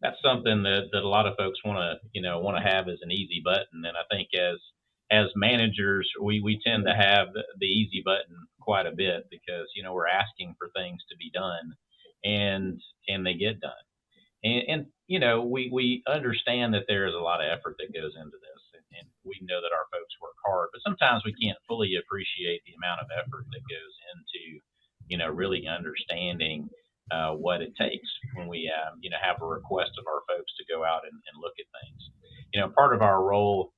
that's something that a lot of folks want to want to have as an easy button. And I think as managers, we tend to have the easy button quite a bit because we're asking for things to be done, and they get done. And we understand that there is a lot of effort that goes into this, and we know that our folks work hard, but sometimes we can't fully appreciate the amount of effort that goes into really understanding what it takes when we have a request of our folks to go out and look at things. Part of our role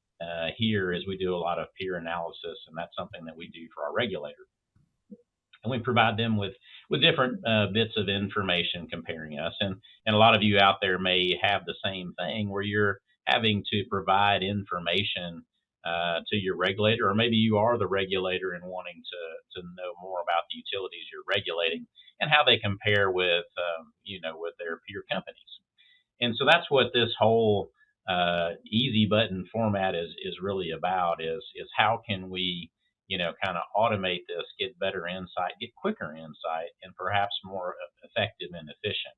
here is we do a lot of peer analysis, and that's something that we do for our regulator, and we provide them with different bits of information comparing us. And a lot of you out there may have the same thing where you're having to provide information to your regulator, or maybe you are the regulator and wanting to know more about the utilities you're regulating and how they compare with with their peer companies. And so that's what this whole easy button format is really about, is how can we kind of automate this, get better insight, get quicker insight, and perhaps more effective and efficient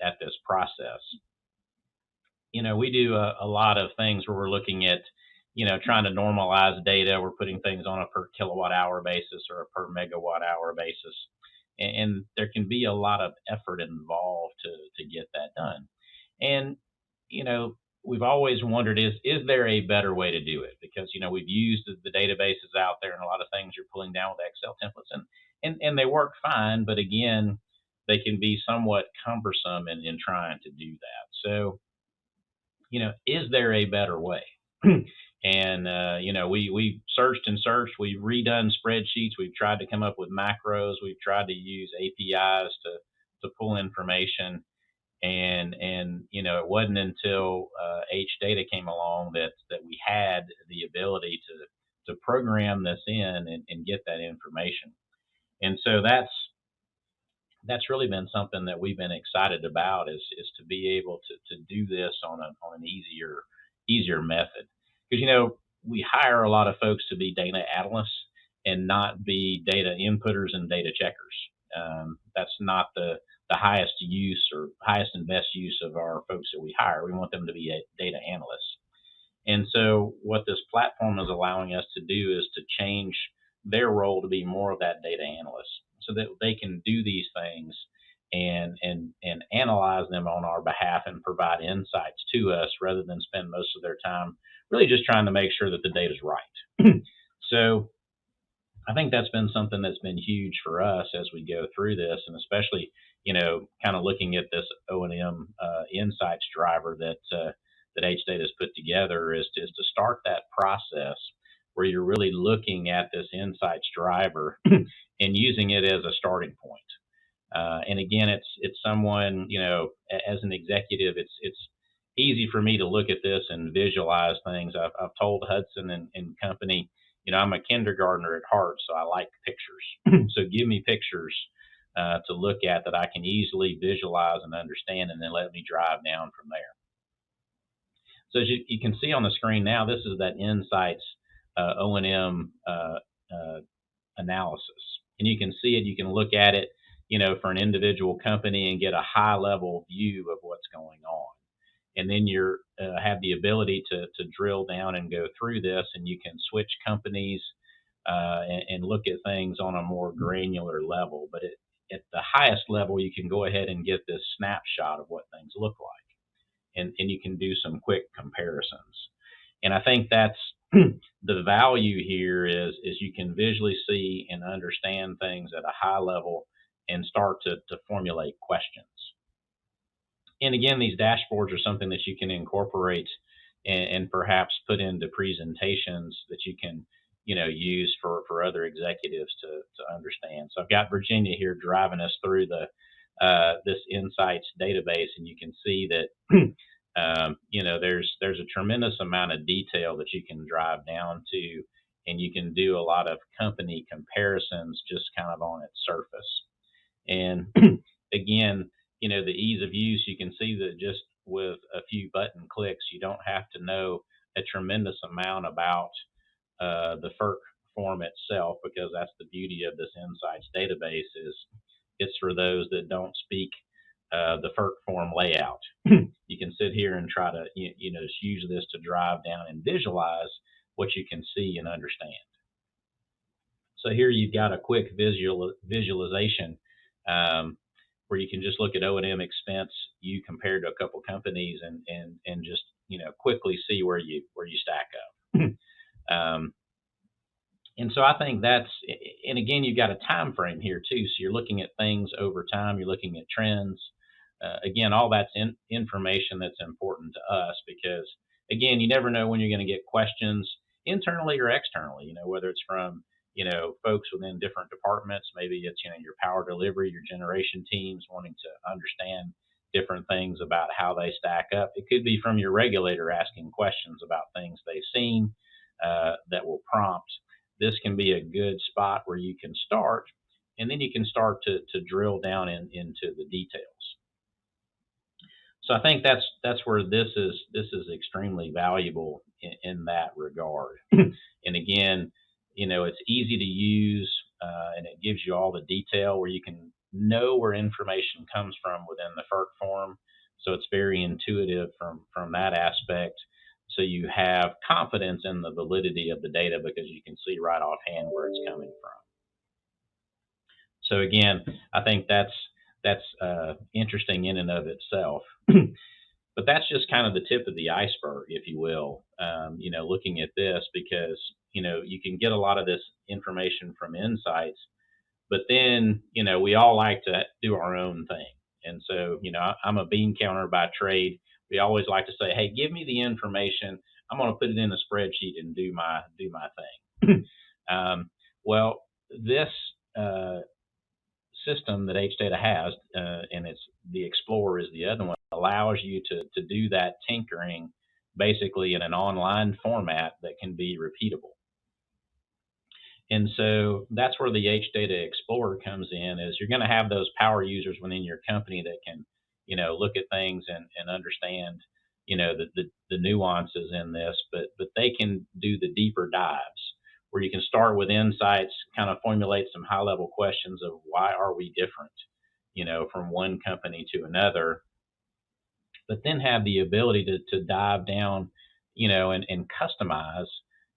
at this process. We do a lot of things where we're looking at trying to normalize data. We're putting things on a per kilowatt hour basis or a per megawatt hour basis, and there can be a lot of effort involved to get that done. And you know, we've always wondered, is there a better way to do it? Because we've used the databases out there, and a lot of things you're pulling down with Excel templates, and they work fine, but again, they can be somewhat cumbersome in trying to do that. So is there a better way? And we searched and searched. We've redone spreadsheets. We've tried to come up with macros. We've tried to use APIs to pull information, and it wasn't until H data came along that we had the ability to program this in and get that information. And so that's really been something that we've been excited about, is to be able to do this on an easier method. Because we hire a lot of folks to be data analysts and not be data inputters and data checkers. That's not the highest use or highest and best use of our folks that we hire. We want them to be data analysts. And so what this platform is allowing us to do is to change their role to be more of that data analyst, so that they can do these things and analyze them on our behalf and provide insights to us, rather than spend most of their time really just trying to make sure that the data is right. So I think that's been something that's been huge for us as we go through this, and especially kind of looking at this O&M insights driver that HData has put together, is to start that process where you're really looking at this insights driver and using it as a starting point. And again, it's someone, as an executive, it's easy for me to look at this and visualize things. I've told Hudson and company, I'm a kindergartner at heart, so I like pictures. So give me pictures to look at that I can easily visualize and understand, and then let me drive down from there. So as you can see on the screen now, this is that insights O&M analysis, and you can see it. You can look at it, for an individual company, and get a high level view of what's going on. And then you have the ability to drill down and go through this, and you can switch companies and look at things on a more granular level. But at the highest level, you can go ahead and get this snapshot of what things look like, and you can do some quick comparisons. And I think that's the value here, is you can visually see and understand things at a high level and start to formulate questions. And again, these dashboards are something that you can incorporate and perhaps put into presentations that you can use for other executives to understand. So I've got Virginia here driving us through this insights database, and you can see that there's a tremendous amount of detail that you can drive down to, and you can do a lot of company comparisons just kind of on its surface. And again, the ease of use, you can see that just with a few button clicks, you don't have to know a tremendous amount about the FERC form itself, because that's the beauty of this insights database, is it's for those that don't speak the FERC form layout. You can sit here and try to, just use this to drive down and visualize what you can see and understand. So here you've got a quick visualization where you can just look at O&M expense you compared to a couple companies and just quickly see where you stack up. um, and so I think that's, and again, you've got a time frame here too. So you're looking at things over time. You're looking at trends. Again, all that's information that's important to us because, again, you never know when you're going to get questions internally or externally. Whether it's from folks within different departments, maybe it's your power delivery, your generation teams wanting to understand different things about how they stack up. It could be from your regulator asking questions about things they've seen that will prompt. This can be a good spot where you can start, and then you can start to drill down into the details. So I think that's where this is extremely valuable in that regard. And again, it's easy to use, and it gives you all the detail where you can know where information comes from within the FERC form. So it's very intuitive from that aspect. So you have confidence in the validity of the data because you can see right offhand where it's coming from. So again, I think that's interesting in and of itself. But that's just kind of the tip of the iceberg, if you will. Looking at this because you can get a lot of this information from insights, but then we all like to do our own thing. And so I'm a bean counter by trade. We always like to say, hey, give me the information. I'm going to put it in a spreadsheet and do my thing. Well, this system that HData has, and it's the Explorer is the other one, allows you to do that tinkering basically in an online format that can be repeatable. And so that's where the HData Explorer comes in, is you're going to have those power users within your company that can, look at things and understand, the nuances in this, but they can do the deeper dives where you can start with insights, kind of formulate some high level questions of why are we different, from one company to another, but then have the ability to dive down, and customize,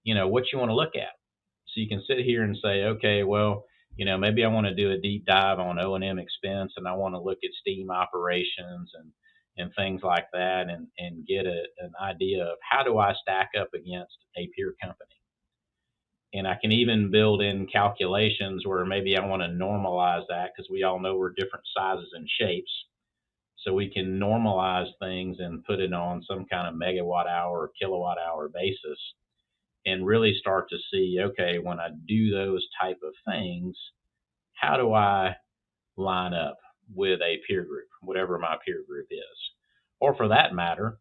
what you want to look at. So you can sit here and say, okay, well, maybe I want to do a deep dive on O&M expense, and I want to look at steam operations and things like that, and get an idea of how do I stack up against a peer company. And I can even build in calculations where maybe I want to normalize that because we all know we're different sizes and shapes. So we can normalize things and put it on some kind of megawatt hour or kilowatt hour basis and really start to see, okay, when I do those type of things, how do I line up with a peer group, whatever my peer group is? Or for that matter,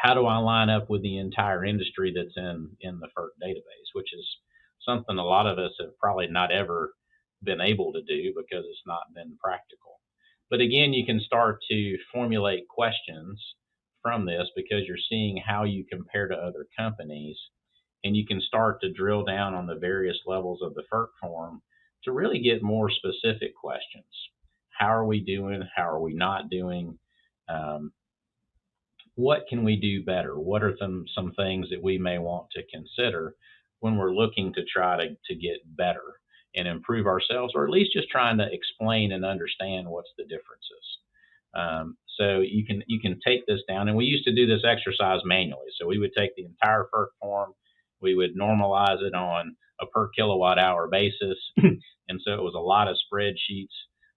how do I line up with the entire industry that's in the FERC database, which is something a lot of us have probably not ever been able to do because it's not been practical. But again, you can start to formulate questions from this because you're seeing how you compare to other companies, and you can start to drill down on the various levels of the FERC form to really get more specific questions. How are we doing? How are we not doing? What can we do better? What are some things that we may want to consider when we're looking to try to get better and improve ourselves, or at least just trying to explain and understand what's the differences. So you can take this down, and we used to do this exercise manually. So we would take the entire FERC form, we would normalize it on a per kilowatt hour basis, and so it was a lot of spreadsheets,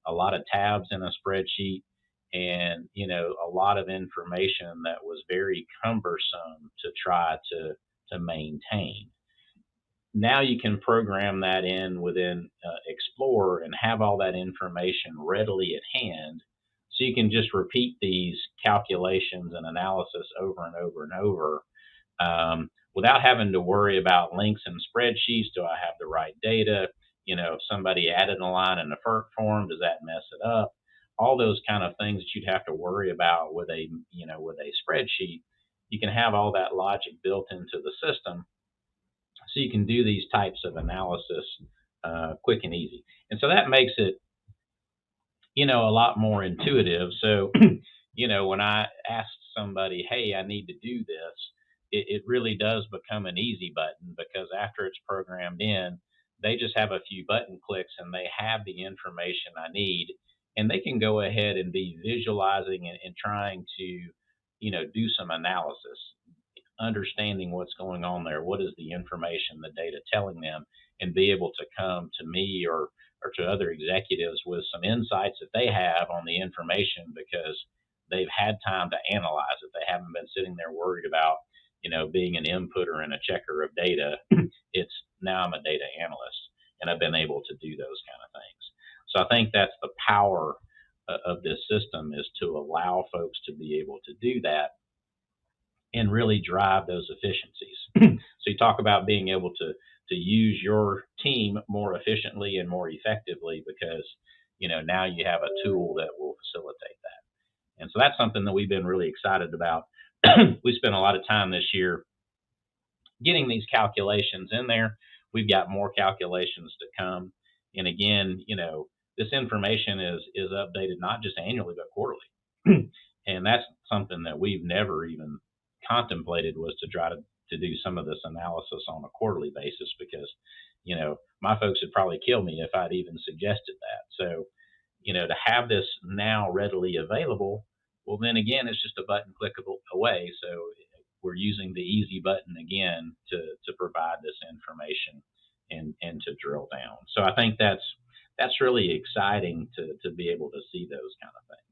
a lot of tabs in a spreadsheet, and a lot of information that was very cumbersome to try to maintain. Now you can program that in within Explorer and have all that information readily at hand, so you can just repeat these calculations and analysis over and over and over, without having to worry about links and spreadsheets. Do I have the right data? If somebody added a line in the FERC form, does that mess it up? All those kind of things that you'd have to worry about with a spreadsheet, you can have all that logic built into the system, so you can do these types of analysis quick and easy. And so that makes it, a lot more intuitive. So, when I ask somebody, hey, I need to do this, it really does become an easy button because after it's programmed in, they just have a few button clicks and they have the information I need. And they can go ahead and be visualizing and trying to, do some analysis, understanding what's going on there. What is the information, the data telling them, and be able to come to me or to other executives with some insights that they have on the information because they've had time to analyze it. They haven't been sitting there worried about, being an inputter and a checker of data. It's now I'm a data analyst and I've been able to do those kind of things. So I think that's the power of this system is to allow folks to be able to do that and really drive those efficiencies. So you talk about being able to use your team more efficiently and more effectively because now you have a tool that will facilitate that. And so that's something that we've been really excited about. We spent a lot of time this year getting these calculations in there. We've got more calculations to come. And again, this information is updated not just annually but quarterly. And that's something that we've never even contemplated was to try to do some of this analysis on a quarterly basis because, my folks would probably kill me if I'd even suggested that. So, to have this now readily available, well, then again, it's just a button clickable away. So we're using the easy button again to provide this information and to drill down. So I think that's really exciting to be able to see those kind of things.